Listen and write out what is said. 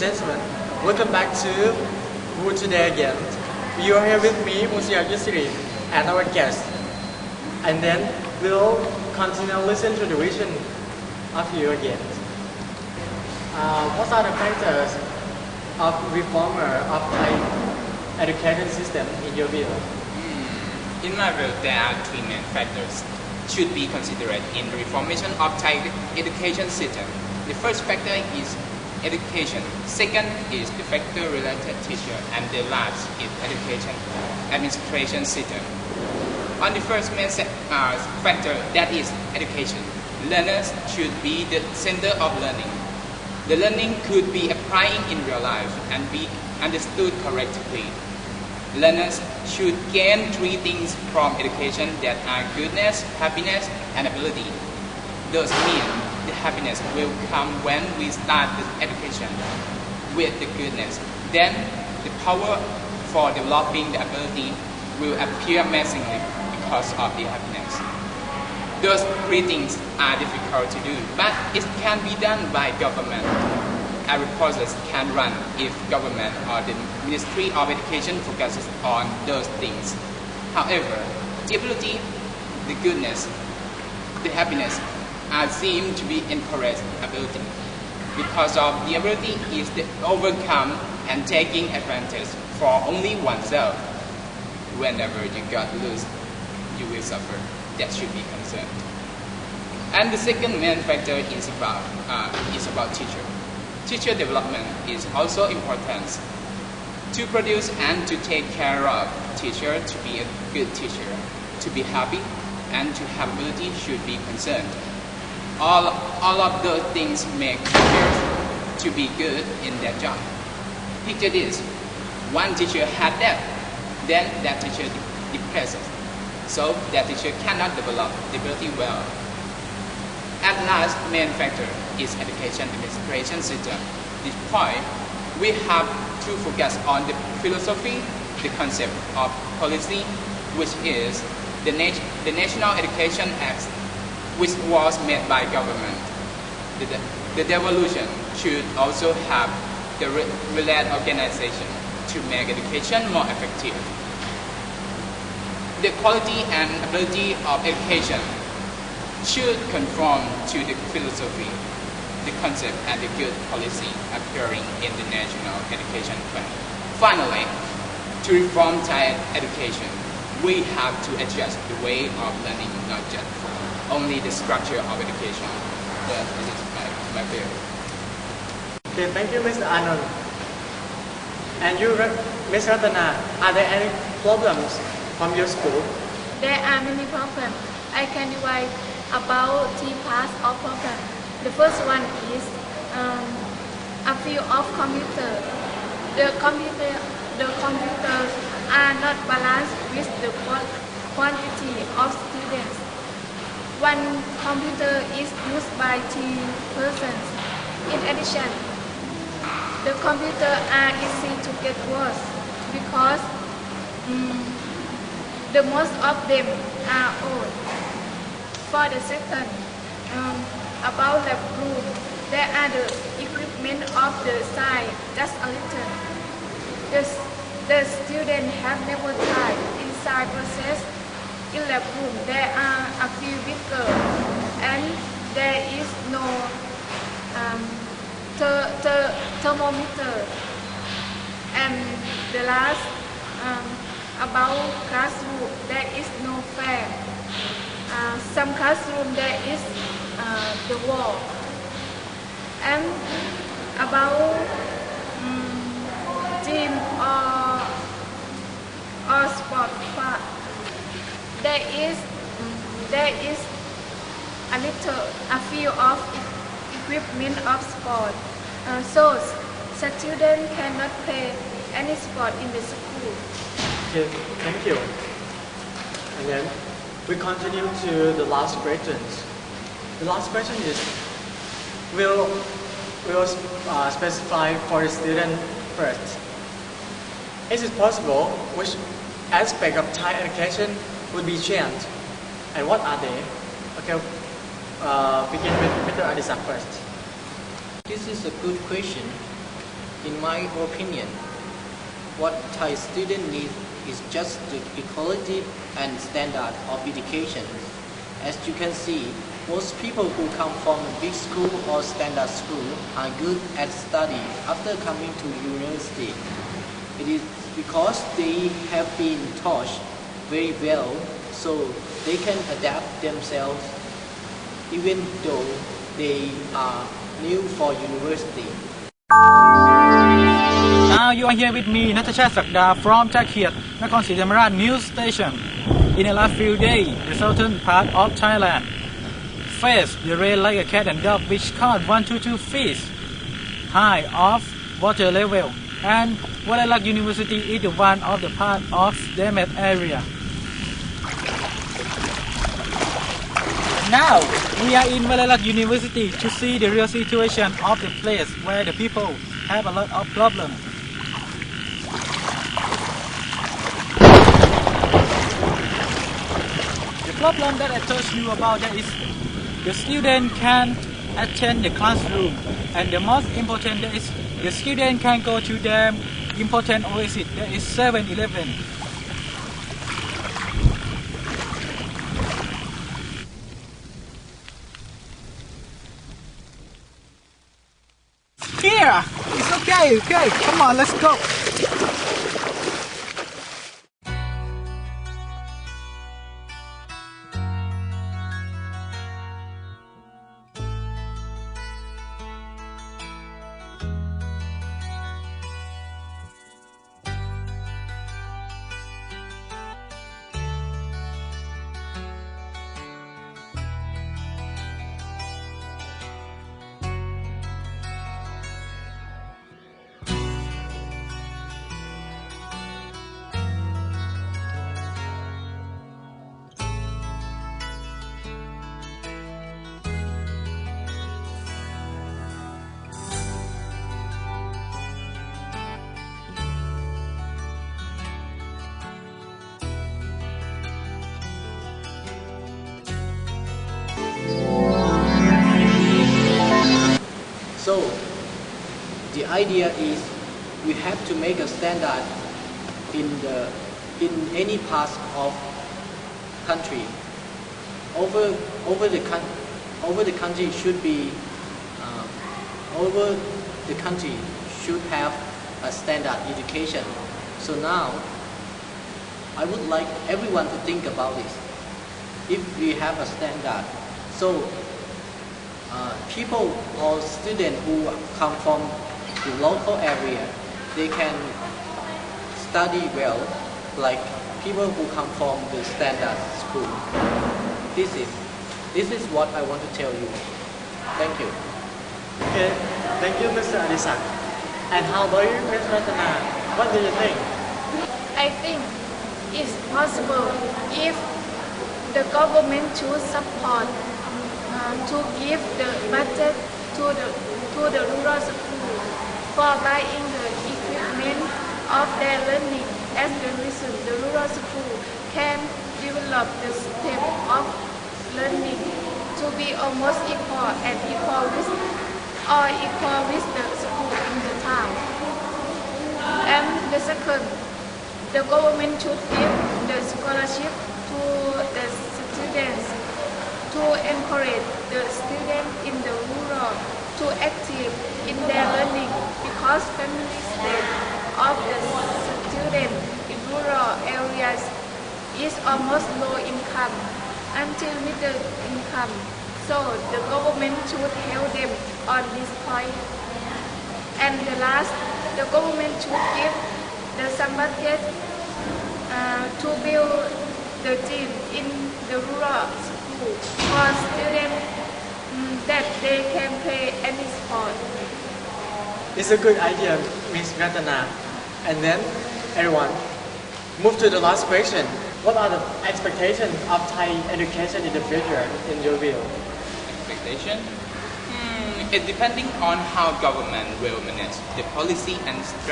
gentlemen, welcome back to WU today again. You are here with me, Musia Yusri, and our guest. And then we'll continue listen to the vision of you again. What are the factors of reformer of Thai education system in your view? In my view, there are three main factors should be considered in the reformation of Thai education system. The first factor is education. Second is the factor related teacher, and the last is education administration system. On the first main factor, that is education. Learners should be the center of learning. The learning could be applying in real life and be understood correctly. Learners should gain three things from education that are goodness, happiness, and ability. Those mean the happiness will come when we start the education with the goodness. Then the power for developing the ability will appear amazingly because of the happiness. Those three things are difficult to do, but it can be done by government. Every process can run if government or the Ministry of Education focuses on those things. However, the ability, the goodness, the happiness are seen to be encouraged ability. Because of the ability is the overcome and taking advantage for only oneself. Whenever you got loose, you will suffer. That should be concerned. And the second main factor is about teacher. Teacher development is also important. To produce and to take care of teacher, to be a good teacher, to be happy and to have ability should be concerned. All of those things make teachers to be good in their job. Picture this: one teacher had that, then that teacher depresses, so that teacher cannot develop the ability well. At last, main factor is education administration system. This point, we have to focus on the philosophy, the concept of policy, which is the National Education Act, which was made by government. The devolution should also have the related organization to make education more effective. The quality and ability of education should conform to the philosophy, the concept, and the good policy appearing in the National Education Plan. Finally, to reform Thai education, we have to adjust the way of learning, not just only the structure of education. This is my view. Okay, thank you, Mr. Anand. And you, Ms. Ratana, are there any problems from your school? There are many problems. I can divide about three parts of problem. The first one is a field of computer. The computers are not balanced with the quantity of students. One computer is used by 3 persons. In addition, the computers are easy to get worse because the most of them are old. For the second, about lab room, there are the equipment of the size just a little. The students have never tried inside process. In lab room, there are a few bigger, and there is no thermometer. And the last, about classroom, there is no fan. Some classroom there is the wall. And about gym or sport park, there is a few of equipment of sport. So students cannot play any sport in the school. Okay, thank you. And then we continue to the last questions. The last question is, we'll specify for the student first. Is it possible which aspect of Thai education would be changed, and what are they? Okay, begin with Mr. Adisak first. This is a good question. In my opinion, what Thai students need is just the equality and standard of education. As you can see, most people who come from a big school or standard school are good at study after coming to university. It is because they have been taught very well, so they can adapt themselves even though they are new for university. Now you are here with me, Natasha Sakda from Takhiat, Nakhon Si Thammarat News Station. In the last few days, the southern part of Thailand faced the rain like a cat and dog, which caused 122 feet high of water level, and Walalak University is the one of the part of damaged area. Now we are in Walalak University to see the real situation of the place where the people have a lot of problems. The problem that I told you about that is the student can attend the classroom, and the most important that is the student can go to the important oasis, that is 7-Eleven. Here! It's okay, come on, let's go! So, the idea is we have to make a standard in any part of country. Over the country should be over the country should have a standard education. So now, I would like everyone to think about this. If we have a standard, so people or students who come from the local area, they can study well, like people who come from the standard school. This is what I want to tell you. Thank you. Okay, thank you, Mr. Adisak. And how about you, Ms. Ratana? What do you think? I think it's possible if the government should support to give the budget to the rural school for buying the equipment of their learning. As the reason, the rural school can develop the system of learning to be almost equal and equal with the school in the town. And the second, the government should give the scholarship to the students to encourage the students in the rural to active in their learning, because family state of the students in rural areas is almost low income until middle income. So the government should help them on this point. And the last, the government should give some budget to build the gym in the rural school for students that they can play any sport. It's a good idea, Ms. Ratana. And then, everyone, move to the last question. What are the expectations of Thai education in the future, in your view? Expectation? It depending on how government will manage the policy and strategy.